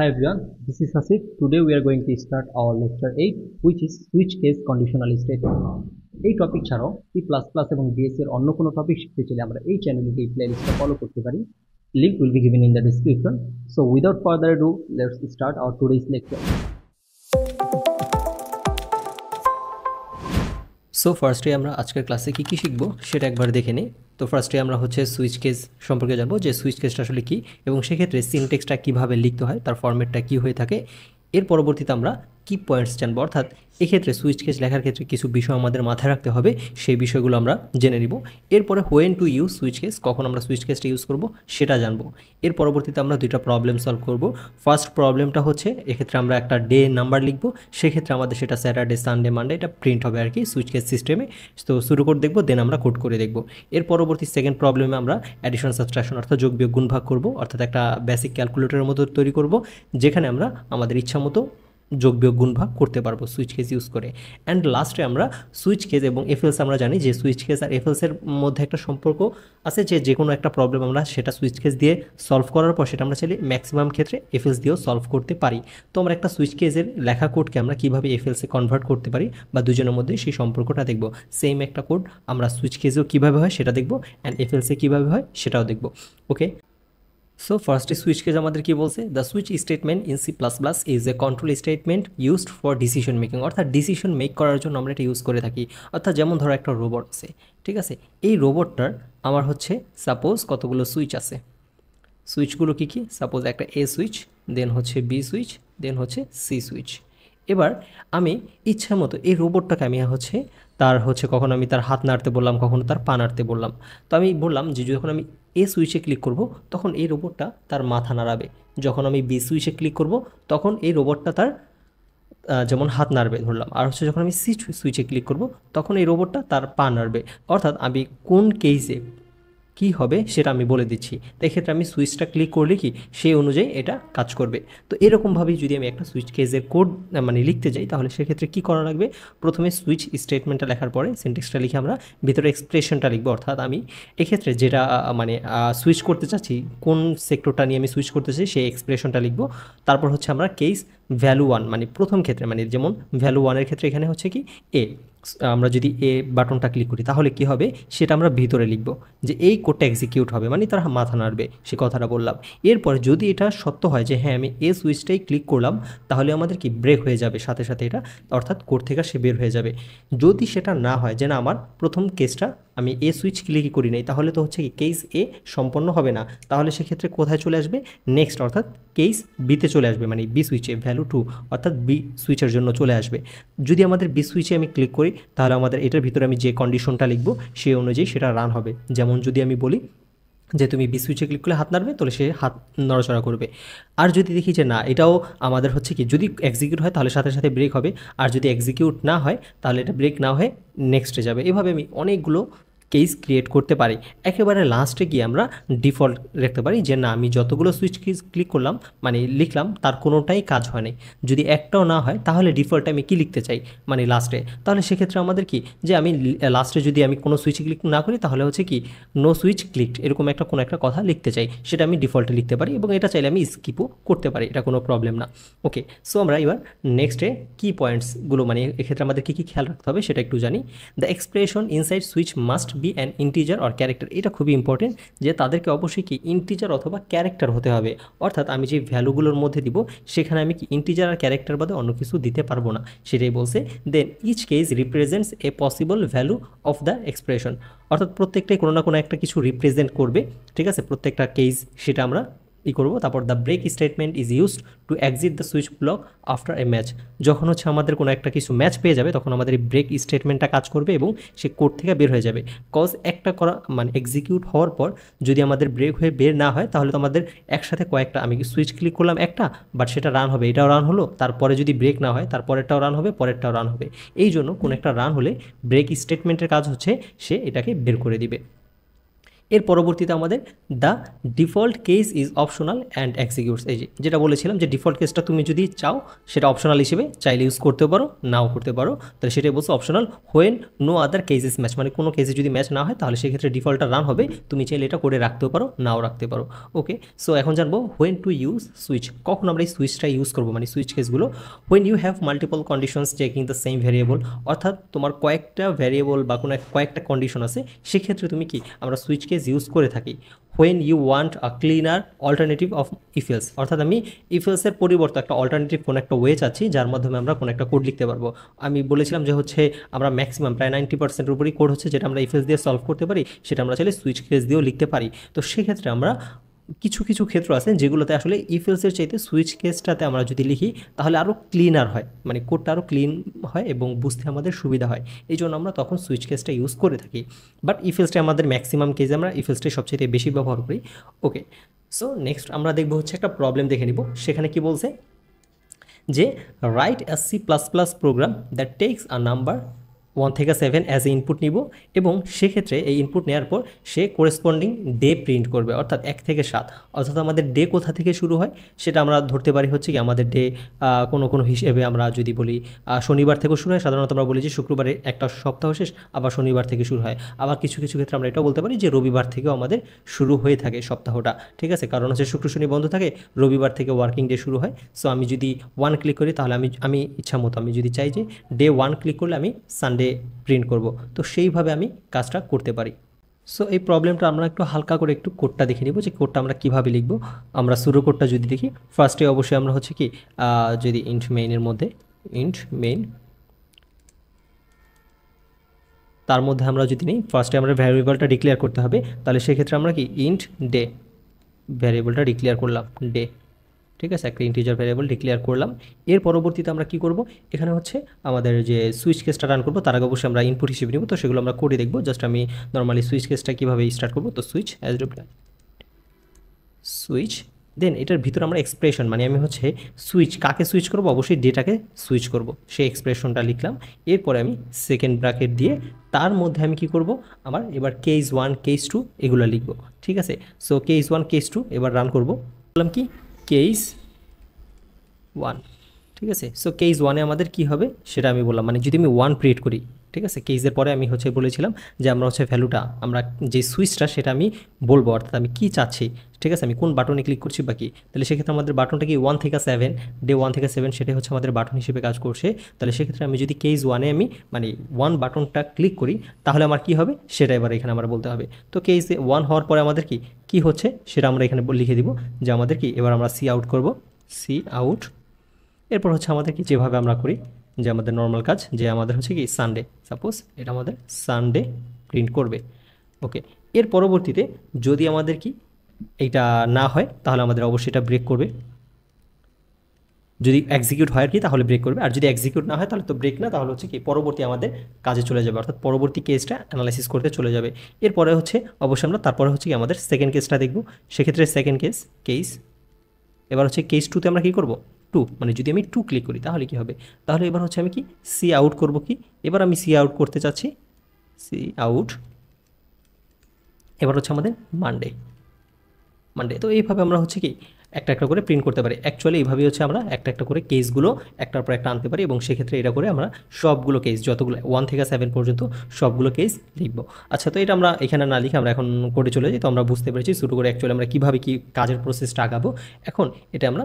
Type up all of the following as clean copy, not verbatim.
Hi everyone, this is Hasif. Today we are going to start our lecture 8, which is switch case conditional statement. এই topic ছাড়াও C++ এবং DS এর অন্য কোনো topic শিখতে চাইলে আমরা এই চ্যানেলে এই প্লেলিস্টটা ফলো করতে পারি। Link will be given in the description. So without further ado, let's start our today's lecture. So ফার্স্টে আমরা আজকের ক্লাসে কি শিখবো সেটা একবার দেখে নিই। তো ফার্স্টে আমরা হচ্ছে সুইচ কেস সম্পর্কে জানবো যে সুইচ কেসটা আসলে কি এবং সেক্ষেত্রে সিনট্যাক্সটা কীভাবে লিখতে হয়, তার ফরম্যাটটা কী হয়ে থাকে। এর পরবর্তীতে আমরা কি পয়েন্টস জানবো, অর্থাৎ এক্ষেত্রে সুইচ কেস লেখার ক্ষেত্রে কিছু বিষয় আমাদের মাথায় রাখতে হবে, সেই বিষয়গুলো আমরা জেনে নিব। এরপরে when to use switch case, কখন আমরা সুইচ কেসটা ইউজ করব সেটা জানবো। এর পরবর্তীতে আমরা দুইটা প্রবলেম সলভ করব। ফার্স্ট প্রবলেমটা হচ্ছে এক্ষেত্রে আমরা একটা ডে নাম্বার লিখব, সেক্ষেত্রে আমাদের সেটা স্যাটারডে, সানডে, মানডে এটা প্রিন্ট হবে আর কি সুইচ কেস সিস্টেমে। তো শুরু করে দেখবো, দেন আমরা কোড করে দেখব। এর পরবর্তী সেকেন্ড প্রবলেমে আমরা অ্যাডিশন সাবট্রাকশন অর্থাৎ যোগ বিয়োগ গুণ ভাগ করব, অর্থাৎ একটা বেসিক ক্যালকুলেটরের মতো তৈরি করব, যেখানে আমরা আমাদের ইচ্ছা মতো যোগ বিয়োগ গুণ ভাগ করতে পারবো সুইচ কেস ইউজ করে। অ্যান্ড লাস্টে আমরা সুইচ কেস এবং এফএলস, আমরা জানি যে সুইচ কেস আর এফএলসের মধ্যে একটা সম্পর্ক আছে, যে কোনো একটা প্রবলেম আমরা সেটা সুইচ কেস দিয়ে সলভ করার পর সেটা আমরা চাইলে ম্যাক্সিমাম ক্ষেত্রে এফএলস দিয়েও সলভ করতে পারি। তো আমরা একটা সুইচ কেসের লেখা কোডকে আমরা কীভাবে এফএলসে কনভার্ট করতে পারি বা দুজনের মধ্যে সেই সম্পর্কটা দেখব। সেম একটা কোড আমরা সুইচ কেসেও কীভাবে হয় সেটা দেখব, অ্যান্ড এফএলসে কীভাবে হয় সেটাও দেখব। ওকে, সো ফার্স্টে সুইচ কেস আমাদের কি বলছে, the switch statement in C plus plus is a control statement used for decision making, অর্থাৎ ডিসিশন মেক করার জন্য আমরা এটা ইউজ করে থাকি। অর্থাৎ যেমন ধরো একটা রোবট আছে, ঠিক আছে, এই রোবটটার আমার হচ্ছে সাপোজ কতগুলো সুইচ আছে। সুইচগুলো কী কী, সাপোজ একটা এ সুইচ, দেন হচ্ছে বি সুইচ, দেন হচ্ছে সি সুইচ। এবার আমি ইচ্ছা মতো এই রোবটটাকে আমি হচ্ছে তার হচ্ছে কখন আমি তার হাত নাড়তে বললাম, কখনো তার পা নাড়তে বললাম। তো আমি বললাম যে যখন আমি এ সুইচে ক্লিক করব তখন এই রোবটটা তার মাথা নাড়াবে, যখন আমি বি সুইচে ক্লিক করব তখন এই রোবটটা তার যেমন হাত নাড়বে ধরলাম, আর হচ্ছে যখন আমি সি সুইচে ক্লিক করব তখন এই রোবটটা তার পা নাড়বে। অর্থাৎ আমি কোন কেসে কী হবে সেটা আমি বলে দিচ্ছি। তো এক্ষেত্রে আমি সুইচটা ক্লিক করলে কি সেই অনুযায়ী এটা কাজ করবে। তো এরকমভাবেই যদি আমি একটা সুইচ কেসের কোড মানে লিখতে যাই, তাহলে সেক্ষেত্রে কী করা লাগবে, প্রথমে সুইচ স্টেটমেন্টটা লেখার পরে সিনট্যাক্সটা লিখে আমরা ভিতরে এক্সপ্রেশনটা লিখবো। অর্থাৎ আমি এক্ষেত্রে যেটা মানে সুইচ করতে চাচ্ছি, কোন সেক্টরটা নিয়ে আমি সুইচ করতে চাই সেই এক্সপ্রেশনটা লিখবো। তারপর হচ্ছে আমরা কেস ভ্যালু ওয়ান, মানে প্রথম ক্ষেত্রে মানে যেমন ভ্যালু ওয়ানের ক্ষেত্রে এখানে হচ্ছে কি এ, আমরা যদি এ বাটনটা ক্লিক করি তাহলে কি হবে সেটা আমরা ভিতরে লিখব, যে এই কোডটা এক্সিকিউট হবে, মানে তার মাথা নাড়বে, সে কথাটা বললাম। এরপরে যদি এটা সত্য হয় যে হ্যাঁ আমি এ সুইচটাই ক্লিক করলাম, তাহলে আমাদের কি ব্রেক হয়ে যাবে সাথে সাথে এটা, অর্থাৎ কোড থেকে সে বের হয়ে যাবে। যদি সেটা না হয় যে না আমার প্রথম কেসটা আমি এ সুইচ ক্লিকই করি নাই, তাহলে তো হচ্ছে কি কেস এ সম্পন্ন হবে না, তাহলে সেক্ষেত্রে কোথায় চলে আসবে, নেক্সট, অর্থাৎ কেস বিতে চলে আসবে, মানে বি সুইচে ভ্যালু টু, অর্থাৎ বি সুইচের জন্য চলে আসবে। যদি আমাদের বি সুইচে আমি ক্লিক করি তাহলে আমাদের এটার ভিতরে আমি যে কন্ডিশনটা লিখবো সেই অনুযায়ী সেটা রান হবে। যেমন যদি আমি বলি যে তুমি বি সুইচে ক্লিক করলে হাত নাড়বে, তাহলে সে হাত নড়াচড়া করবে। আর যদি দেখি যে না এটাও আমাদের হচ্ছে কি যদি এক্সিকিউট হয় তাহলে সাথে সাথে ব্রেক হবে, আর যদি এক্সিকিউট না হয় তাহলে এটা ব্রেক না হয়ে নেক্সটে যাবে। এভাবে আমি অনেকগুলো কেস ক্রিয়েট করতে পারি। একেবারে লাস্টে গিয়ে আমরা ডিফল্ট রাখতে পারি যে না আমি যতগুলো সুইচ ক্লিক করলাম মানে লিখলাম তার কোনোটাই কাজ হয় নাই। যদি একটাও না হয় তাহলে ডিফল্টে আমি কি লিখতে চাই মানে লাস্টে, তাহলে সেক্ষেত্রে আমাদের কি যে আমি লাস্টে যদি আমি কোনো সুইচ ক্লিক না করি তাহলে হচ্ছে কি নো সুইচ ক্লিকড, এরকম একটা কোনো একটা কথা লিখতে চাই, সেটা আমি ডিফল্টে লিখতে পারি এবং এটা চাইলে আমি স্কিপও করতে পারি, এটা কোনো প্রবলেম না। ওকে, সো আমরা এবার নেক্সটে কি পয়েন্টসগুলো মানে এক্ষেত্রে আমাদের কী কী খেয়াল রাখতে হবে সেটা একটু জানি। The expression inside switch must be an integer or character, এটা খুবই ইম্পর্টেন্ট যে তাদেরকে অবশ্যই কি ইন্টিজার অথবা ক্যারেক্টার হতে হবে। অর্থাৎ আমি যে ভ্যালুগুলোর মধ্যে দিব সেখানে আমি কি ইন্টিজার আর ক্যারেক্টার বাদে অন্য কিছু দিতে পারবো না, সেটাই বলছে। Then each case represents a possible value of the expression, অর্থাৎ প্রত্যেকটাই কোনো না কোনো একটা কিছু রিপ্রেজেন্ট করবে, ঠিক আছে, প্রত্যেকটা কেস সেটা আমরা করব। তারপর the break statement is used to exit the switch block after a match, যখন হচ্ছে আমাদের কোনো একটা কিছু ম্যাচ পেয়ে যাবে তখন আমাদের এই ব্রেক স্টেটমেন্টটা কাজ করবে এবং সে কোড থেকে বের হয়ে যাবে। কজ একটা করা মানে এক্সিকিউট হওয়ার পর যদি আমাদের ব্রেক হয়ে বের না হয় তাহলে তো আমাদের একসাথে কয়েকটা আমি সুইচ ক্লিক করলাম একটা, বাট সেটা রান হবে, এটাও রান হলো, তারপরে যদি ব্রেক না হয় তারপরেরটাও রান হবে, পরেরটাও রান হবে। এই জন্য কোনো একটা রান হলে ব্রেক স্টেটমেন্টের কাজ হচ্ছে সে এটাকে বের করে দিবে। এর পরবর্তীতে আমাদের the default case is optional and executes, এই যেটা বলেছিলাম যে ডিফল্ট কেসটা তুমি যদি চাও সেটা অপশনাল হিসেবে চাইলে ইউজ করতে পারো, নাও করতে পারো, তাহলে সেটাই বলছো optional. When no other cases match, মানে কোনো কেসে যদি ম্যাচ না হয় তাহলে সেক্ষেত্রে ডিফল্টটা রান হবে, তুমি চাইলে এটা করে রাখতেও পারো, নাও রাখতে পারো। ওকে, সো এখন জানবো হোয়েন টু ইউজ সুইচ, কখন আমরা এই সুইচটা ইউজ করবো, মানে সুইচ কেসগুলো। When you have multiple conditions checking the same variable, অর্থাৎ তোমার কয়েকটা ভ্যারিয়েবল বা কোনো কয়েকটা কন্ডিশন আছে, সেক্ষেত্রে তুমি কি আমরা সুইচ কেস ইউজ করে থাকি। When you want a cleaner alternative of if else, অর্থাৎ আমি ইফেলসের পরিবর্তে একটা অল্টারনেটিভ কোনো একটা ওয়ে চাচ্ছি যার মাধ্যমে আমরা কোনো একটা কোড লিখতে পারবো। আমি বলেছিলাম যে হচ্ছে আমরা ম্যাক্সিমাম প্রায় 90%-এর উপরই কোড হচ্ছে যেটা আমরা ইফেলস দিয়ে সলভ করতে পারি, সেটা আমরা চাইলে সুইচ কেস দিয়েও লিখতে পারি। তো সেক্ষেত্রে আমরা কিছু কিছু ক্ষেত্র আছে যেগুলোতে আসলে ইফেলসের চাইতে সুইচ কেসটাতে আমরা যদি লিখি তাহলে আরও ক্লিনার হয়, মানে কোডটা আরও ক্লিন হয় এবং বুঝতে আমাদের সুবিধা হয়, এই জন্য আমরা তখন সুইচ কেসটা ইউজ করে থাকি। বাট ইফেলসটা আমাদের ম্যাক্সিমাম কেসে আমরা ইফেলসটাই সবচেয়ে বেশি ব্যবহার করি। ওকে, সো নেক্সট আমরা দেখবো হচ্ছে একটা প্রবলেম দেখে নিব। সেখানে কি বলছে যে write a C++ program that takes a number 1 থেকে 7 অ্যাজ এ ইনপুট নিব, এবং সেক্ষেত্রে এই ইনপুট নেওয়ার পর সে কোরেসপন্ডিং ডে প্রিন্ট করবে, অর্থাৎ 1 থেকে 7। অর্থাৎ আমাদের ডে কোথা থেকে শুরু হয় সেটা আমরা ধরতে পারি হচ্ছে কি আমাদের ডে কোনো হিসেবে আমরা যদি বলি শনিবার থেকে শুরু হয়, সাধারণত আমরা বলি যে শুক্রবারে একটা সপ্তাহ শেষ, আবার শনিবার থেকে শুরু হয়, আবার কিছু কিছু ক্ষেত্রে আমরা এটাও বলতে পারি যে রবিবার থেকেও আমাদের শুরু হয়ে থাকে সপ্তাহটা, ঠিক আছে, কারণ হচ্ছে শুক্র শনি বন্ধ থাকে, রবিবার থেকে ওয়ার্কিং ডে শুরু হয়। সো আমি যদি 1 ক্লিক করি তাহলে আমি ইচ্ছা মতো আমি যদি চাই যে ডে 1 ক্লিক করলে আমি সানডে প্রিন্ট করব, তো সেইভাবে আমি কাজটা করতে পারি। সো এই প্রবলেমটা আমরা একটু হালকা করে একটু কোডটা দেখে নিব যে কোডটা আমরা কীভাবে লিখব। আমরা শুরু কোডটা যদি দেখি, ফার্স্টে অবশ্যই আমরা হচ্ছে কি যদি ইন্ট মেইনের মধ্যে ইন্ট মেইন, তার মধ্যে আমরা যদি নিই ফার্স্টে আমরা ভ্যারিয়েবলটা ডিক্লেয়ার করতে হবে, তাহলে সেক্ষেত্রে আমরা কি ইন্ট ডে ভ্যারিয়েবলটা ডিক্লেয়ার করলাম ডে, ঠিক আছে, একটা ইন্টিজার ভ্যারিয়েবল ডিক্লেয়ার করলাম। এর পরবর্তীতে আমরা কি করব, এখানে হচ্ছে আমাদের যে সুইচ কেসটা রান করব তার আগে অবশ্যই আমরা ইনপুট হিসেবে নিব, তো সেগুলো আমরা করে দেখব। জাস্ট আমি নর্মালি সুইচ কেসটা কীভাবে স্টার্ট করব, তো সুইচ অ্যাজ সুইচ, দেন এটার ভিতরে আমরা এক্সপ্রেশন, মানে আমি হচ্ছে সুইচ কাকে সুইচ করব, অবশ্যই ডেটাকে সুইচ করব, সেই এক্সপ্রেশনটা লিখলাম। এরপরে আমি সেকেন্ড ব্র্যাকেট দিয়ে তার মধ্যে আমি কি করব, আমার এবার কেস 1 কেস 2 এগুলো লিখব, ঠিক আছে। সো কেস 1 কেস 2 এবার রান করব, বললাম কি কেস 1, ঠিক আছে। সো কেস 1-এ আমাদের কি হবে সেটা আমি বললাম, মানে যদি আমি 1 ক্রিয়েট করি, ঠিক আছে, কেসের পরে আমি হচ্ছে বলেছিলাম যে আমরা হচ্ছে ভ্যালুটা আমরা যে সুইচটা সেটা আমি বলবো, অর্থাৎ আমি কি চাচ্ছি, ঠিক আছে, আমি কোন বাটনে ক্লিক করছি বা কি, তাহলে সেক্ষেত্রে আমাদের বাটনটা কি 1 থেকে 7, ডে 1 থেকে 7 সেটাই হচ্ছে আমাদের বাটন হিসেবে কাজ করছে। তাহলে সেক্ষেত্রে আমি যদি কেস 1-এ আমি মানে 1 বাটনটা ক্লিক করি তাহলে আমার কি হবে সেটা এবার এখানে আমার বলতে হবে। তো কেস 1 হওয়ার পরে আমাদের কি হচ্ছে সেটা আমরা এখানে লিখে দিব যে আমাদের কি এবার আমরা সি আউট করব, সি আউট। এরপর হচ্ছে আমাদের কি যেভাবে আমরা করি যে আমাদের নর্মাল কাজ, যে আমাদের হচ্ছে কি সানডে, সাপোজ এটা আমাদের সানডে প্রিন্ট করবে। ওকে, এর পরবর্তীতে যদি আমাদের কি এইটা না হয় তাহলে আমাদের অবশ্যই এটা ব্রেক করবে, যদি এক্সিকিউট হয় আর কি তাহলে ব্রেক করবে, আর যদি এক্সিকিউট না হয় তাহলে তো ব্রেক না, তাহলে হচ্ছে কি পরবর্তী আমাদের কাজে চলে যাবে, অর্থাৎ পরবর্তী কেসটা অ্যানালাইসিস করতে চলে যাবে। এরপরে হচ্ছে অবশ্যই আমরা তারপরে হচ্ছে কি আমাদের সেকেন্ড কেসটা দেখব, সেক্ষেত্রে সেকেন্ড কেস এবার হচ্ছে কেস 2-তে আমরা কী করব 2, মানে যদি আমি 2 ক্লিক করি তাহলে কি হবে, তাহলে এবার হচ্ছে আমি কি সি আউট করব, কি এবার আমি সি আউট করতে চাচ্ছি, সি আউট। এবার হচ্ছে আমাদের মানডে, তো এইভাবে আমরা হচ্ছে কি একটা একটা করে প্রিন্ট করতে পারি। অ্যাকচুয়ালি এইভাবেই হচ্ছে আমরা একটা একটা করে কেসগুলো একটার পর একটা আনতে পারি, এবং সেক্ষেত্রে এটা করে আমরা সবগুলো কেস যতগুলো 1 থেকে 7 পর্যন্ত সবগুলো কেস লিখবো। আচ্ছা, তো এটা আমরা এখানে না লিখে আমরা এখন কোডে চলে যাই। তো আমরা বুঝতে পেরেছি ছোটো করে অ্যাকচুয়ালি আমরা কীভাবে কি কাজের প্রসেসটা আগাবো। এখন এটা আমরা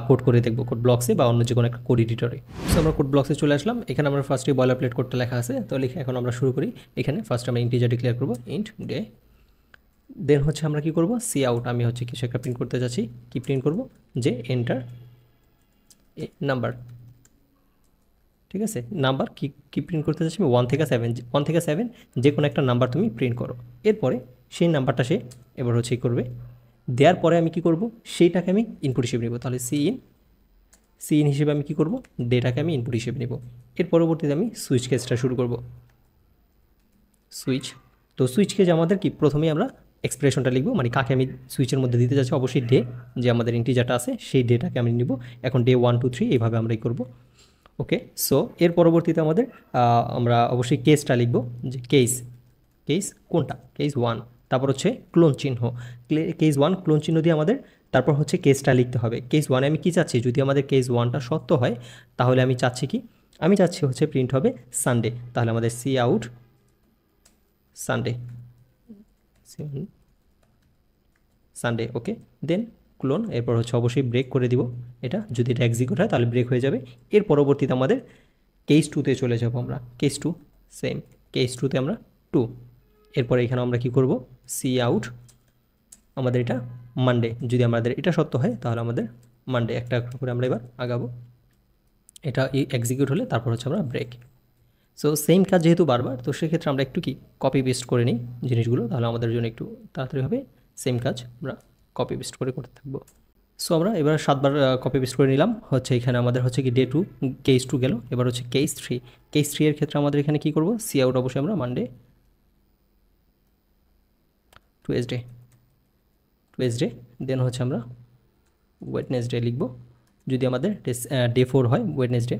কোড করে দেখবো কোড ব্লকসে বা অন্য যে কোনো একটা কোড এডিটরে। সো আমরা কোড ব্লকসে চলে আসলাম, এখানে আমরা ফার্স্টে বয়লার প্লেট কোডটা লেখা আছে, তো লিখে এখন আমরা শুরু করি। এখানে ফার্স্ট আমরা ইন্টিজার ডিক্লেয়ার করবো ইন্ট ডে, দেন হচ্ছে আমরা কি করব সি আউট, আমি হচ্ছে কিছু একটা প্রিন্ট করতে যাচ্ছি, কি প্রিন্ট করব যে এন্টার নাম্বার, ঠিক আছে, নাম্বার কি প্রিন্ট করতে যাচ্ছি আমি 1 থেকে 7 যে কোনো একটা নাম্বার তুমি প্রিন্ট করো। এরপরে সেই নাম্বারটা সে এবার হচ্ছে করবে, দেওয়ার পরে আমি কি করব সেইটাকে আমি ইনপুট হিসেবে নেব, তাহলে সি ইন হিসেবে আমি কি করব ডেটাকে আমি ইনপুট হিসেবে নেব। এর পরবর্তীতে আমি সুইচ কেসটা শুরু করব, সুইচ। তো সুইচ কেস আমাদের কি প্রথমেই আমরা এক্সপ্রেশনটা লিখব, মানে কাকে আমি সুইচের মধ্যে দিতে যাচ্ছি, অবশ্যই ডে যে আমাদের ইন্টিজারটা আছে সেই ডেটাকে আমি নিব। এখন ডে 1 2 3 এইভাবে আমরা করব। ওকে, সো এর পরবর্তীতে আমাদের আমরা অবশ্যই কেসটা লিখব, যে কেস কোনটা কেস 1, তারপর হচ্ছে ক্লোন চিহ্ন, কেস 1 ক্লোন চিহ্ন দিয়ে আমাদের তারপর হচ্ছে কেসটা লিখতে হবে। কেস 1 আমি কি চাচ্ছি, যদি আমাদের কেস 1টা সত্য হয় তাহলে আমি চাচ্ছি কি, আমি চাচ্ছি হচ্ছে প্রিন্ট হবে সানডে, তাহলে আমাদের সি আউট সানডে, সানডে। ওকে, দেন ক্লোন, এরপর হচ্ছে অবশ্যই ব্রেক করে দিব এটা, যদি এটা এক্সিকিউট হয় তাহলে ব্রেক হয়ে যাবে। এর পরবর্তীতে আমাদের কেস 2তে চলে যাব আমরা, কেস 2 সেম, কেস 2তে আমরা 2, এরপরে এখানে আমরা কি করব, সি আউট আমাদের এটা মানডে, যদি আমাদের এটা সত্য হয় তাহলে আমাদের মানডে, একটা করে আমরা এবার আগাবো, এটা এক্সিকিউট হলে তারপর হচ্ছে আমরা ব্রেক। সো সেম কাজ যেহেতু বারবার, তো সেক্ষেত্রে আমরা একটু কি কপি পেস্ট করে নিই জিনিসগুলো, তাহলে আমাদের জন্য একটু তাড়াতাড়ি হবে। সেম কাজ আমরা কপি পেস্ট করে করতে থাকবো। সো আমরা এবার 7বার কপি পেস্ট করে নিলাম, হচ্ছে এখানে আমাদের হচ্ছে কি ডে 2 কেস 2 গেল, এবার হচ্ছে কেস 3, কেস 3 এর ক্ষেত্রে আমাদের এখানে কি করব, সি আউট অবশ্যই আমরা মানডে টুয়েসডে, টুয়েসডে, দেন হচ্ছে আমরা ওয়েডনেসডে লিখব, যদি আমাদের ডে 4 হয় ওয়েডনেসডে,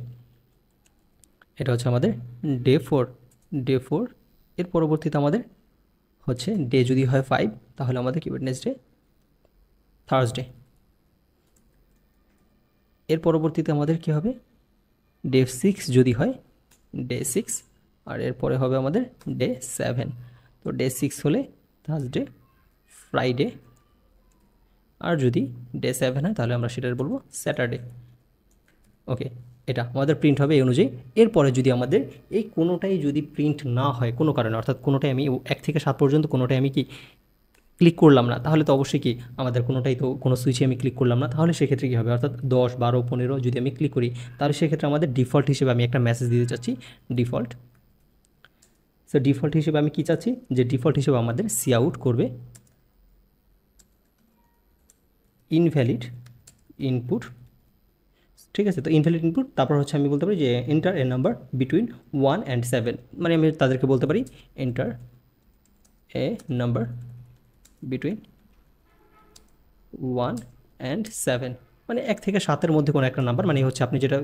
এটা হচ্ছে আমাদের ডে 4, ডে 4, এর পরবর্তীতে আমাদের হচ্ছে ডে যদি হয় 5 তাহলে আমাদের কি ওয়েডনেসডে থার্সডে, এর পরবর্তীতে আমাদের কি হবে, ডে 6 যদি হয় ডে 6, আর এরপরে হবে আমাদের ডে 7, তো ডে 6 হলে থার্সডে, ফ্রাইডে, আর যদি ডে 7 হয় তাহলে আমরা সেটা বলবো স্যাটারডে। ওকে, এটা আমাদের প্রিন্ট হবে এই অনুযায়ী। এরপরে যদি আমাদের এই কোনোটাই যদি প্রিন্ট না হয় কোনো কারণে, অর্থাৎ কোনোটাই আমি 1 থেকে 7 পর্যন্ত কোনোটাই আমি কি ক্লিক করলাম না, তাহলে তো অবশ্যই কি আমাদের কোনোটাই তো কোনো সুইচে আমি ক্লিক করলাম না, তাহলে সেক্ষেত্রে কী হবে, অর্থাৎ 10, 12, 15 যদি আমি ক্লিক করি তাহলে সেক্ষেত্রে আমাদের ডিফল্ট হিসেবে আমি একটা মেসেজ দিতে চাচ্ছি, ডিফল্ট। সো ডিফল্ট হিসেবে আমি কি চাচ্ছি, যে ডিফল্ট হিসেবে আমাদের সি আউট করবে ইনভ্যালিড ইনপুট, ঠিক আছে। তো ইনভ্যালিড ইনপুট, তারপর হচ্ছে আমি বলতে পারি যে enter a number between 1 and 7, মানে আমি তাদেরকে বলতে পারি enter a number between 1 and 7, মানে 1 থেকে 7-এর মধ্যে কোনো একটা নাম্বার, মানে হচ্ছে আপনি যেটা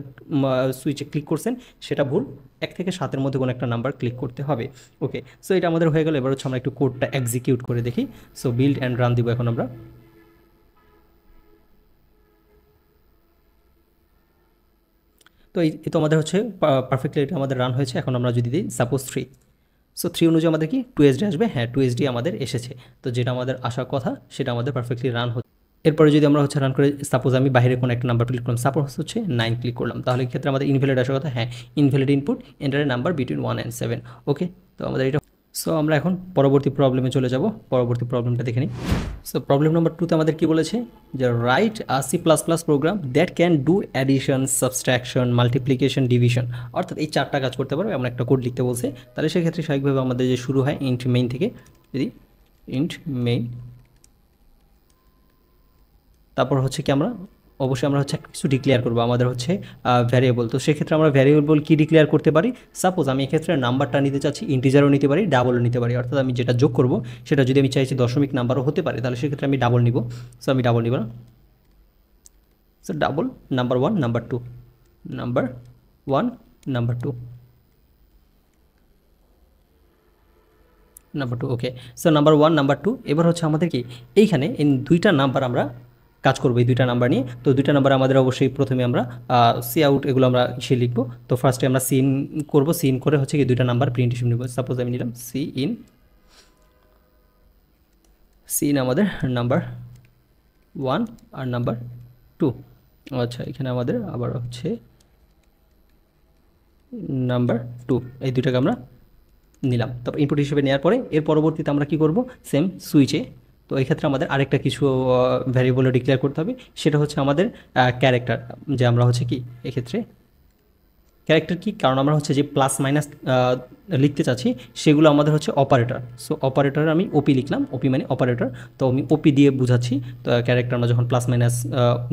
সুইচে ক্লিক করছেন সেটা ভুল, 1 থেকে 7-এর মধ্যে কোনো একটা নাম্বার ক্লিক করতে হবে। ওকে, সো এটা আমাদের হয়ে গেল। এবার হচ্ছে আমরা একটু কোডটা এক্সিকিউট করে দেখি। সো বিল্ড অ্যান্ড রান দিব এখন আমরা। তো এই তো আমাদের হচ্ছে পারফেক্টলি এটা আমাদের রান হয়েছে। এখন আমরা যদি দিই সাপোজ 3, সো 3 অনুযায়ী আমাদের কি টুয়েসডে আসবে, হ্যাঁ টুয়েসডে আমাদের এসেছে, তো যেটা আমাদের আসার কথা সেটা আমাদের পারফেক্টলি রান হচ্ছে। এরপরে যদি আমরা হচ্ছে রান করে সাপোজ আমি বাইরে কোনো একটা নাম্বার ক্লিক করলাম, সাপোজ হচ্ছে 9 ক্লিক করলাম, তাহলে ক্ষেত্রে আমাদের ইনভ্যালিড আসার কথা, হ্যাঁ invalid input, enter a number between 1 and 7। ওকে, তো আমাদের এটা। সো আমরা এখন পরবর্তী প্রবলেমে চলে যাব, পরবর্তী প্রবলেমটা দেখে নিই। সো প্রবলেম নাম্বার 2তে আমাদের কি বলেছে, যে write a C++ program that can do addition, subtraction, multiplication, division, অর্থাৎ এই 4টা কাজ করতে পারবে, আমরা একটা কোড লিখতে বলছে। তাহলে সেক্ষেত্রে স্বাভাবিকভাবে আমাদের যে শুরু হয় ইন্ট মেইন থেকে, যদি ইন্ট মেইন, তারপর হচ্ছে কি আমরা অবশ্যই আমরা হচ্ছে কিছু ডিক্লেয়ার করবো, আমাদের হচ্ছে ভ্যারিয়েবল। তো সেক্ষেত্রে আমরা ভ্যারিয়েবল কি ডিক্লেয়ার করতে পারি, সাপোজ আমি এক্ষেত্রে নাম্বারটা নিতে চাচ্ছি, ইন্টিজারও নিতে পারি, ডাবলও নিতে পারি, অর্থাৎ আমি যেটা যোগ করব সেটা যদি আমি চাইছি দশমিক নাম্বারও হতে পারে, তাহলে সেক্ষেত্রে আমি ডাবল নিব। সো আমি ডাবল নিব না, so double number 1, number 2, number 1, number 2, number 2। ওকে, সো নাম্বার 1, নাম্বার 2। এবার হচ্ছে আমাদের কি এইখানে এই দুইটা নাম্বার আমরা কাজ করবো, এই দুইটা নাম্বার নিয়ে। তো দুইটা নাম্বার আমাদের অবশ্যই প্রথমে আমরা সি আউট এগুলো আমরা সে লিখবো। তো ফার্স্টে আমরা সিন করবো, সিন করে হচ্ছে কি দুইটা নাম্বার প্রিন্ট হিসেবে নেব। সাপোজ আমি নিলাম সিন আমাদের নাম্বার 1 আর নাম্বার 2। আচ্ছা, এখানে আমাদের আবার হচ্ছে নাম্বার 2, এই দুইটাকে আমরা নিলাম। তারপর ইনপুট হিসেবে নেওয়ার পরে এর পরবর্তীতে আমরা কি করব, সেম সুইচে। তো এই ক্ষেত্রে আমাদের আরেকটা কিছু ভ্যারিয়েবল ডিক্লেয়ার করতে হবে, সেটা হচ্ছে আমাদের ক্যারেক্টার, যে আমরা হচ্ছে কি এক্ষেত্রে ক্যারেক্টার কি, কারণ আমরা হচ্ছে যে প্লাস মাইনাস লিখতে চাচ্ছি সেগুলো আমাদের হচ্ছে অপারেটর। সো অপারেটর আমি ওপি লিখলাম, ওপি মানে অপারেটর, তো আমি ওপি দিয়ে বুঝাচ্ছি। তো ক্যারেক্টার আমরা যখন প্লাস মাইনাস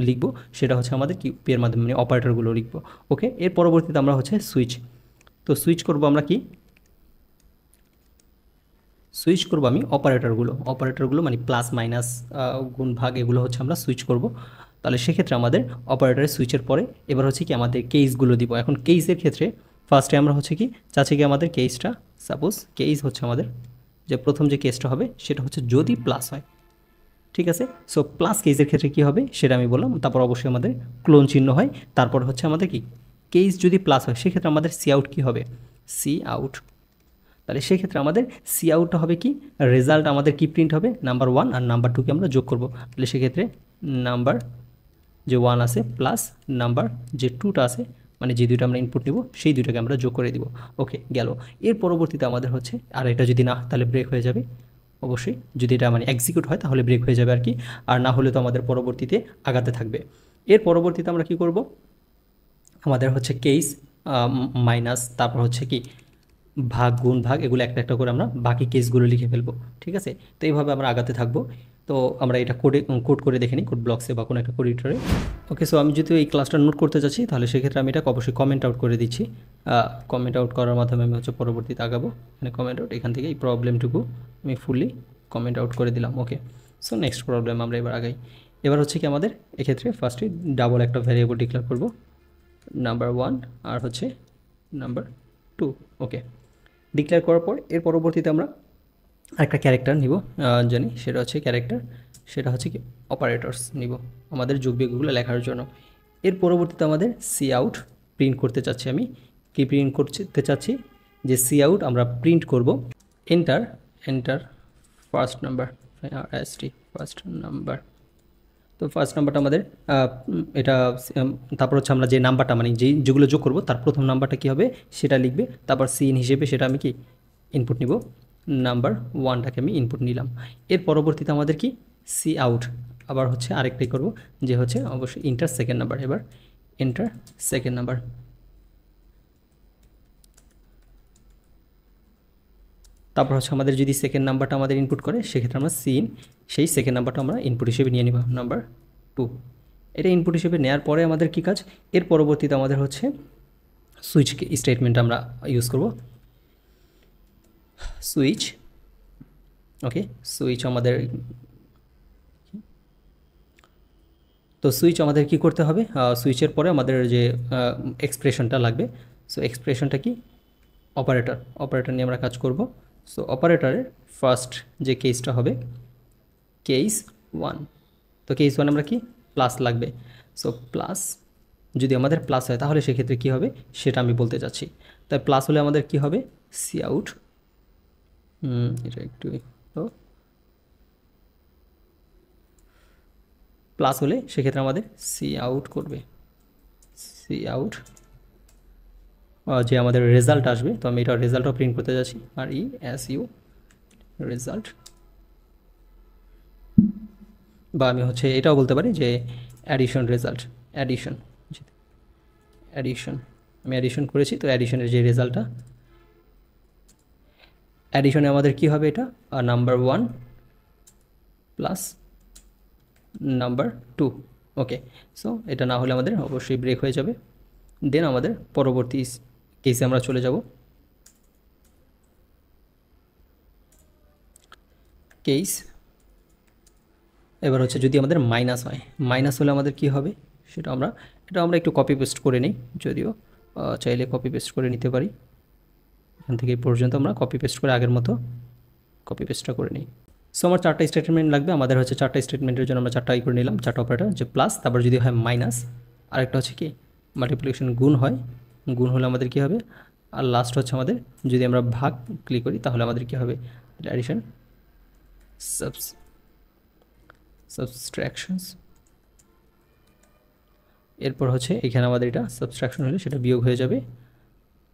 লিখবো সেটা হচ্ছে আমাদের কি পি এর মাধ্যমে মানে অপারেটরগুলো লিখবো। ওকে, এর পরবর্তীতে আমরা হচ্ছে সুইচ। তো সুইচ করব আমরা কি, সুইচ করব আমি অপারেটরগুলো মানে প্লাস মাইনাস গুণ ভাগ, এগুলো হচ্ছে আমরা সুইচ করব। তাহলে সেক্ষেত্রে আমাদের অপারেটরের সুইচের পরে এবার হচ্ছে কি আমাদের কেসগুলো দিব। এখন কেসের ক্ষেত্রে ফার্স্টে আমরা হচ্ছে কি চাচ্ছি কি আমাদের কেসটা, সাপোজ কেস হচ্ছে আমাদের যে প্রথম যে কেসটা হবে সেটা হচ্ছে যদি প্লাস হয়, ঠিক আছে। সো প্লাস কেসের ক্ষেত্রে কী হবে সেটা আমি বললাম। তারপর অবশ্যই আমাদের ক্লোন চিহ্ন হয়। তারপর হচ্ছে আমাদের কি কেস যদি প্লাস হয় সেক্ষেত্রে আমাদের সি আউট কী হবে, সি আউট। তাহলে সেক্ষেত্রে আমাদের সি আউটটা হবে কি, রেজাল্ট আমাদের কি প্রিন্ট হবে, নাম্বার 1 আর নাম্বার 2কে আমরা যোগ করব। তাহলে সেক্ষেত্রে নাম্বার যে 1 আছে প্লাস নাম্বার যে 2টা আছে, মানে যে দুইটা আমরা ইনপুট নিব সেই দুইটাকে আমরা যোগ করে দিব। ওকে, গেল। এর পরবর্তীতে আমাদের হচ্ছে, আর এটা যদি না তাহলে ব্রেক হয়ে যাবে অবশ্যই, যদি এটা মানে এক্সিকিউট হয় তাহলে ব্রেক হয়ে যাবে আর কি, আর না হলে তো আমাদের পরবর্তীতে আগাতে থাকবে। এর পরবর্তীতে আমরা কি করব, আমাদের হচ্ছে কেস মাইনাস, তারপর হচ্ছে কি ভাগ, গুণ, ভাগ, এগুলো একটা একটা করে আমরা বাকি কেসগুলো লিখে ফেলবো, ঠিক আছে। তো এইভাবে আমরা আগাতে থাকবো। তো আমরা এটা কোড করে দেখে নিই কোড ব্লকসে বা কোনো একটা কোড এডিটরে। ওকে, সো আমি যদি এই ক্লাসটা নোট করতে যাচ্ছি তাহলে সেক্ষেত্রে আমি এটাকে অবশ্যই কমেন্ট আউট করে দিচ্ছি। কমেন্ট আউট করার মাধ্যমে আমি হচ্ছে পরবর্তীতে আগাবো। এখানে কমেন্ট আউট, এখান থেকে এই প্রবলেমটুকু আমি ফুললি কমেন্ট আউট করে দিলাম। ওকে, সো নেক্সট প্রবলেম আমরা এবার আগাই। এবার হচ্ছে কি আমাদের এক্ষেত্রে ফার্স্টে ডাবল একটা ভ্যারিয়েবল ডিক্লেয়ার করব, নাম্বার 1 আর হচ্ছে নাম্বার 2। ওকে, ডিক্লেয়ার করার পর এর পরবর্তীতে আমরা একটা ক্যারেক্টার নিব, জানি সেটা হচ্ছে ক্যারেক্টার, সেটা হচ্ছে কি অপারেটরস নিব আমাদের যোগ বিয়োগগুলো লেখার জন্য। এর পরবর্তীতে আমাদের সি আউট প্রিন্ট করতে চাচ্ছি। আমি কি প্রিন্ট করতে চাচ্ছি, যে সি আউট আমরা প্রিন্ট করব enter, enter first number, ST first number. তো ফার্স্ট নাম্বারটা আমাদের এটা, তারপর হচ্ছে আমরা যে নাম্বারটা মানে যেগুলো যোগ করব তার প্রথম নাম্বারটা কী হবে সেটা লিখবে। তারপর সিন হিসেবে সেটা আমি কি ইনপুট নিব, নাম্বার 1টাকে আমি ইনপুট নিলাম। এর পরবর্তীতে আমাদের কি সি আউট আবার হচ্ছে আরেকটাই করব, যে হচ্ছে অবশ্যই ইন্টার সেকেন্ড নাম্বার। এবার এন্টার সেকেন্ড নাম্বার। তারপর হচ্ছে আমাদের যদি সেকেন্ড নাম্বারটা আমাদের ইনপুট করে সেক্ষেত্রে আমরা সিন, সেই সেকেন্ড নাম্বারটা আমরা ইনপুট হিসেবে নিয়ে নিব, নাম্বার 2। এটা ইনপুট হিসেবে নেওয়ার পরে আমাদের কী কাজ, এর পরবর্তীতে আমাদের হচ্ছে সুইচ স্টেটমেন্ট আমরা ইউজ করব, সুইচ। ওকে, সুইচ আমাদের, তো সুইচ আমাদের কি করতে হবে, সুইচের পরে আমাদের যে এক্সপ্রেশনটা লাগবে, সো এক্সপ্রেশনটা কি অপারেটর, অপারেটর নিয়ে আমরা কাজ করব। সো অপারেটরের ফার্স্ট যে কেসটা হবে কেস 1, তো কেস 1 আমরা কি প্লাস লাগবে। সো প্লাস যদি আমাদের প্লাস হয় তাহলে সেক্ষেত্রে কী হবে সেটা আমি বলতে চাচ্ছি। তাই প্লাস হলে আমাদের কি হবে, সি আউট, এটা একটু প্লাস হলে সেক্ষেত্রে আমাদের সি আউট করবে, সি আউট যে আমাদের রেজাল্ট আসবে। তো আমি এটা রেজাল্টও প্রিন্ট করতে যাচ্ছি, আর ই এস ইউ রেজাল্ট, বা আমি হচ্ছে এটাও বলতে পারি যে অ্যাডিশন রেজাল্ট, অ্যাডিশন, অ্যাডিশন আমি অ্যাডিশন করেছি, তো অ্যাডিশনের যে রেজাল্টটা, অ্যাডিশনে আমাদের কি হবে, এটা নাম্বার 1 প্লাস নাম্বার 2। ওকে, সো এটা না হলে আমাদের অবশ্যই ব্রেক হয়ে যাবে। দেন আমাদের পরবর্তী কেসে আমরা চলে যাব, কেস এবার হচ্ছে যদি আমাদের মাইনাস হয়, মাইনাস হলে আমাদের কি হবে সেটা আমরা একটু কপি পেস্ট করে নিই, যদিও চাইলে কপি পেস্ট করে নিতে পারি। এখান থেকে পর্যন্ত আমরা কপি পেস্ট করে আগের মতো কপি পেস্টটা করে নিই। সো আমার 4টা স্টেটমেন্ট লাগবে, আমাদের হচ্ছে 4টা স্টেটমেন্টের জন্য আমরা 4টা করে নিলাম, 4টা অপারেটর, যে প্লাস, তারপর যদি হয় মাইনাস, আরেকটা হচ্ছে কি মাল্টিপ্লিকেশন, গুণ হয়, গুণ হলে আমাদের কি হবে, আর লাস্ট হচ্ছে আমাদের যদি আমরা ভাগ ক্লিক করি তাহলে আমাদের কি হবে, অ্যাডিশন, সাবস্ট্রাকশনস। এরপর হচ্ছে এখানে আমাদের এটা সাবস্ট্রাকশন হলে সেটা বিয়োগ হয়ে যাবে।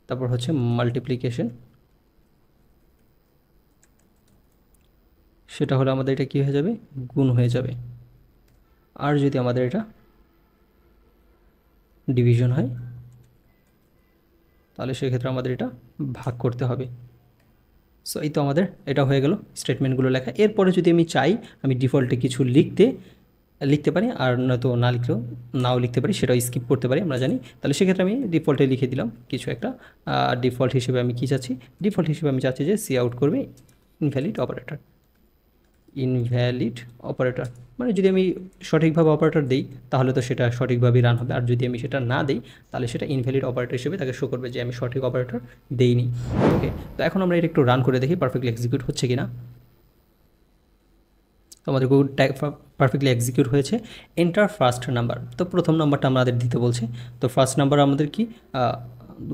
তারপর হচ্ছে মাল্টিপ্লিকেশন, সেটা হলে আমাদের এটা কী হয়ে যাবে, গুণ হয়ে যাবে। আর যদি আমাদের এটা ডিভিশন হয় তাহলে সেক্ষেত্রে আমাদের এটা ভাগ করতে হবে। সো এই তো আমাদের এটা হয়ে গেল স্টেটমেন্টগুলো লেখা। এরপরে যদি আমি চাই আমি ডিফল্টে কিছু লিখতে পারি, আর নয়তো নাও লিখতে পারি, সেটাও স্কিপ করতে পারি, আমরা জানি। তাহলে সেক্ষেত্রে আমি ডিফল্টে লিখে দিলাম কিছু একটা। ডিফল্ট হিসেবে আমি কী চাচ্ছি, ডিফল্ট হিসেবে আমি চাচ্ছি যে সি আউট করবে ইনভ্যালিড অপারেটর, ইনভ্যালিড অপারেটর, মানে যদি আমি সঠিকভাবে অপারেটর দিই তাহলে তো সেটা সঠিকভাবেই রান হবে, আর যদি আমি সেটা না দিই তাহলে সেটা ইনভ্যালিড অপারেটর হিসেবে তাকে শো করবে যে আমি সঠিক অপারেটর দেইনি। ওকে, তো এখন আমরা এটা একটু রান করে দেখি পারফেক্টলি এক্সিকিউট হচ্ছে কিনা। তো আমাদের কোড পারফেক্টলি এক্সিকিউট হয়েছে। এন্টার ফার্স্ট নাম্বার, তো প্রথম নাম্বারটা আমাদের দিতে বলছে। তো ফার্স্ট নাম্বার আমাদের কি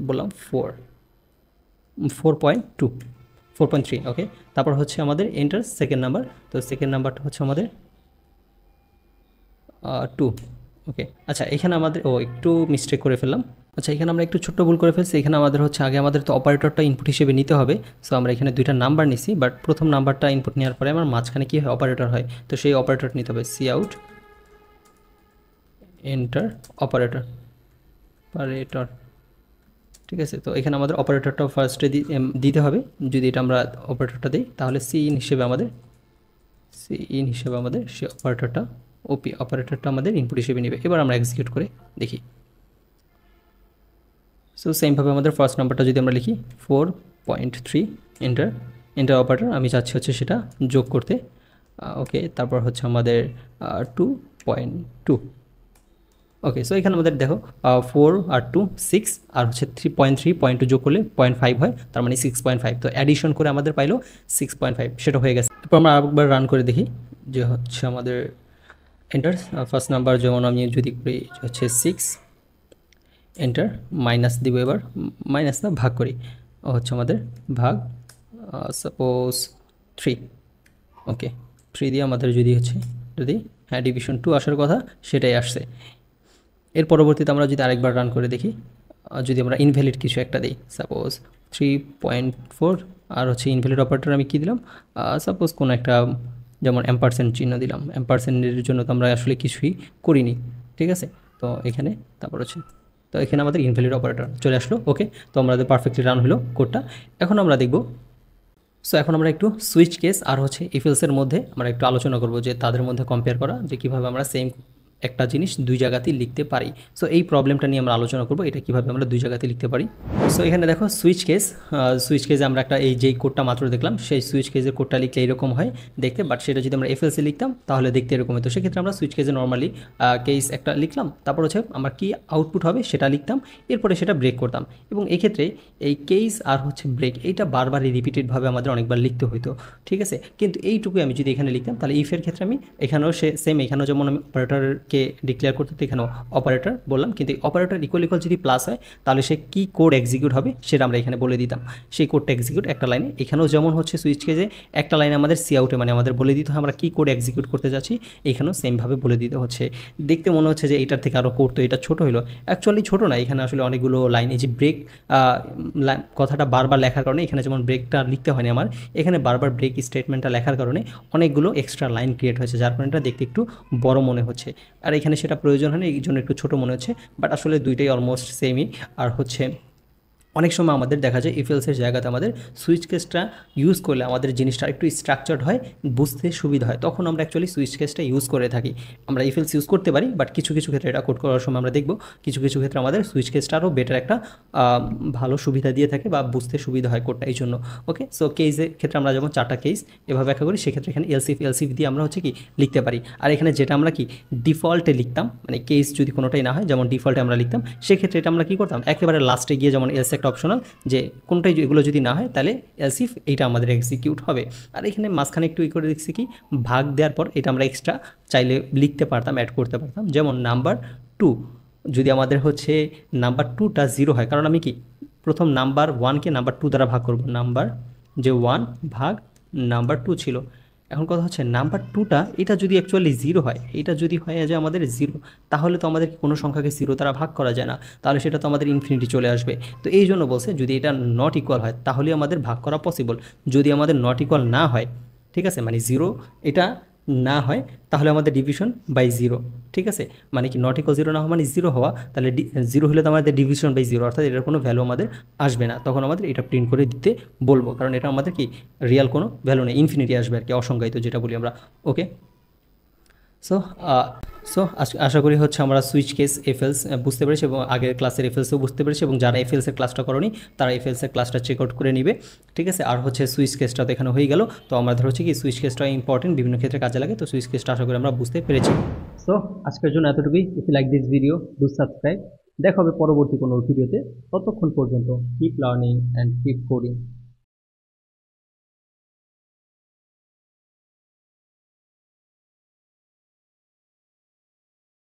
বললাম 4.2 4.3। ওকে, তারপর হচ্ছে আমাদের এন্টার সেকেন্ড নাম্বার, তো সেকেন্ড নাম্বারটা হচ্ছে আমাদের 2। ওকে, আচ্ছা এখানে আমাদের একটু মিস্টেক করে ফেললাম। আচ্ছা এখানে আমরা একটু ছোট্ট ভুল করে ফেলছি। এখানে আমাদের হচ্ছে আগে আমাদের তো অপারেটরটা ইনপুট হিসেবে নিতে হবে। সো আমরা এখানে দুইটা নাম্বার নিছি, বাট প্রথম নাম্বারটা ইনপুট নেওয়ার পরে আমার মাঝখানে কী হয়, অপারেটর হয়। তো সেই অপারেটর নিতে হবে, C out enter operator operator. ঠিক আছে, তো এখানে আমাদের অপারেটরটাও ফার্স্টে দিতে হবে। যদি এটা আমরা অপারেটরটা দিই তাহলে সি ইন হিসেবে আমাদের সে অপারেটরটা অপারেটরটা আমাদের ইনপুট হিসেবে নেবে। এবার আমরা এক্সিকিউট করে দেখি। সো সেমভাবে আমাদের ফার্স্ট নাম্বারটা যদি আমরা লিখি 4.3 এন্টার অপারেটর, আমি চাচ্ছি হচ্ছে সেটা যোগ করতে। ওকে, তারপর হচ্ছে আমাদের 2.2। ওকে, সো এখানে আমাদের দেখো 4 আর 2 6, আর হচ্ছে 3.2 যোগ করলে 0.5 হয়, তার মানে 6.5। তো অ্যাডিশন করে আমাদের পাইলো 6.5, সেটা হয়ে গেছে। এরপর আমরা আরেকবার রান করে দেখি যে হচ্ছে আমাদের এন্টার ফার্স্ট নাম্বার, যেমন আমি যদি করি হচ্ছে 6, এন্টার মাইনাস দিব, এবার মাইনাস না ভাগ করি, হচ্ছে আমাদের ভাগ সাপোজ 3। ওকে, 3 দিয়ে আমাদের যদি হ্যাঁ ডিভিশন 2 আসার কথা সেটাই আসছে। এর পরবর্তীতে আমরা যদি আরেকবার রান করে দেখি, যদি আমরা ইনভ্যালিড কিছু একটা দিই, সাপোজ 3.4, আর হচ্ছে ইনভ্যালিড অপারেটর আমি কী দিলাম, সাপোজ কোনো একটা যেমন এম্পারসেন্ট চিহ্ন দিলাম। এম্পারসেন্টের জন্য তো আমরা আসলে কিছুই করিনি, ঠিক আছে। তো এখানে তারপর হচ্ছে, তো এখানে আমাদের ইনভ্যালিড অপারেটর চলে আসলো। ওকে, তো আমাদের পারফেক্টলি রান হলো কোডটা। এখন আমরা দেখব, সো এখন আমরা একটু সুইচ কেস আর হচ্ছে ইফ এলসের মধ্যে আমরা একটু আলোচনা করব, যে তাদের মধ্যে কম্পেয়ার করা, যে কীভাবে আমরা সেম একটা জিনিস দুই জায়গাতেই লিখতে পারি। সো এই প্রবলেমটা নিয়ে আমরা আলোচনা করব, এটা কীভাবে আমরা দুই জায়গাতে লিখতে পারি। সো এখানে দেখো সুইচ কেসে আমরা একটা যেই কোডটা মাত্র দেখলাম, সেই সুইচ কেসের কোডটা লিখলে এরকম হয় দেখতে, বাট সেটা যদি আমরা এফএলসি লিখতাম তাহলে দেখতে এরকম হতো। সেক্ষেত্রে আমরা সুইচ কেসে নর্মালি কেস একটা লিখলাম, তারপর হচ্ছে আমরা কি আউটপুট হবে সেটা লিখতাম, এরপরে সেটা ব্রেক করতাম। এবং এক্ষেত্রে এই কেস আর হচ্ছে ব্রেক এইটা বারবারই রিপিটেডভাবে আমাদের অনেকবার লিখতে হতো, ঠিক আছে। কিন্তু এইটুকুই আমি যদি এখানে লিখতাম তাহলে ইফের ক্ষেত্রে আমি এখানেও সেম, এখানেও যেমন আমি অপারেটরকে ডিক্লেয়ার করতে, তো এখানেও অপারেটর বললাম, কিন্তু অপারেটর ইকুয়াল যদি প্লাস হয় তাহলে সে কী কোড এক্সিকিউট হবে সেটা আমরা এখানে বলে দিতাম। সেই কোডটা এক্সিকিউট একটা লাইনে, এখানেও যেমন হচ্ছে সুইচ কেসে একটা লাইনে আমাদের সি আউটে মানে আমাদের বলে দিতে হয় আমরা কী কোড এক্সিকিউট করতে যাচ্ছি, এখানেও সেমভাবে বলে দিতে হচ্ছে। দেখতে মনে হচ্ছে যে এটার থেকে আরও কোড তো এটা ছোটো হলো, অ্যাকচুয়ালি ছোটো না, এখানে আসলে অনেকগুলো লাইন, এই যে ব্রেক কথাটা বারবার লেখার কারণে এখানে যেমন ব্রেকটা লিখতে হয়নি আমার, এখানে বারবার ব্রেক স্টেটমেন্টটা লেখার কারণে অনেকগুলো এক্সট্রা লাইন ক্রিয়েট হয়েছে, যার কারণে এটা দেখতে একটু বড় মনে হচ্ছে। আর এখানে সেটা প্রয়োজন হয় না, এই জন্য একটু ছোটো মনে হচ্ছে, বাট আসলে দুইটাই অলমোস্ট সেমই। আর হচ্ছে অনেক সময় আমাদের দেখা যায় ইফেলসের জায়গাতে আমাদের সুইচ কেসটা ইউজ করলে আমাদের জিনিসটা একটু স্ট্রাকচার্ড হয়, বুঝতে সুবিধা হয়, তখন আমরা অ্যাকচুয়ালি সুইচ কেসটা ইউজ করে থাকি। আমরা ইফেলস ইউজ করতে পারি, বাট কিছু কিছু ক্ষেত্রে এটা কোড করার সময় আমরা দেখব কিছু কিছু ক্ষেত্রে আমাদের সুইচ কেসটা আরও বেটার একটা ভালো সুবিধা দিয়ে থাকে বা বুঝতে সুবিধা হয় কোডটা, এই জন্য। ওকে, সো কেসের ক্ষেত্রে আমরা যেমন 4টা কেস এভাবে ব্যাখ্যা করি, সেক্ষেত্রে এখানে এলসিফ দিয়ে আমরা হচ্ছে কি লিখতে পারি। আর এখানে যেটা আমরা কি ডিফল্টে লিখতাম, মানে কেস যদি কোনোটাই না হয় যেমন ডিফল্টে আমরা লিখতাম, সেক্ষেত্রে এটা আমরা কী করতাম, একেবারে লাস্টে গিয়ে যেমন এলস একটা অপশনাল, যে কোনটাই এগুলো যদি না হয় তাহলে এলসিফ এইটা আমাদের এক্সিকিউট হবে। আর এখানে মাঝখানে একটু করে দেখছি কি ভাগ দেওয়ার পর এটা আমরা এক্সট্রা চাইলে লিখতে পারতাম, অ্যাড করতে পারতাম, যেমন নাম্বার 2 যদি আমাদের হচ্ছে নাম্বার 2টা 0 হয়, কারণ আমি কি প্রথম নাম্বার 1কে নাম্বার 2 দ্বারা ভাগ করব, নাম্বার যে 1 ভাগ নাম্বার 2 ছিল। এখন কথা হচ্ছে নাম্বার 2টা এটা যদি অ্যাকচুয়ালি 0 হয়, এটা যদি হয়ে যায় আমাদের 0, তাহলে তো আমাদের কোনো সংখ্যাকে 0 দ্বারা ভাগ করা যায় না, তাহলে সেটা তো আমাদের ইনফিনিটি চলে আসবে। তো এই জন্য বলছে যদি এটা নট ইকুয়াল হয় তাহলে আমাদের ভাগ করা পসিবল, যদি আমাদের নট ইকুয়াল না হয়, ঠিক আছে, মানে 0 এটা না হয় তাহলে আমাদের ডিভিশন বাই 0, ঠিক আছে, মানে কি নট ইকুয়াল 0 না হওয়া মানে 0 হওয়া, তাহলে 0 হলে তো আমাদের ডিভিশন বাই 0, অর্থাৎ এটার কোনো ভ্যালু আমাদের আসবে না, তখন আমাদের এটা প্রিন্ট করে দিতে বলবো, কারণ এটা আমাদের কি রিয়াল কোনো ভ্যালু নেই, ইনফিনিটি আসবে আর কি, অসংজ্ঞায়িত যেটা বলি আমরা। ওকে, সো সো আশা করি হচ্ছে আমরা সুইচ কেস এফএলস বুঝতে পেরেছি এবং আগের ক্লাসের এফএলসও বুঝতে পেরেছি, এবং যারা এফএলসের ক্লাসটা করনি তারা এফএলসের ক্লাসটা চেক আউট করে নিবে, ঠিক আছে। আর হচ্ছে সুইচ কেসটা তো এখানে হয়ে গেল। তো আমরা ধর হচ্ছে কি সুইচ কেসটা ইম্পর্টেন্ট, বিভিন্ন ক্ষেত্রে কাজে লাগে। তো সুইচ কেসটা আশা করি আমরা বুঝতে পেরেছি। সো আজকের জন্য এতটুকুই। If you like this video, do subscribe. দেখা হবে পরবর্তী কোনো ভিডিওতে। ততক্ষণ পর্যন্ত keep learning and keep coding.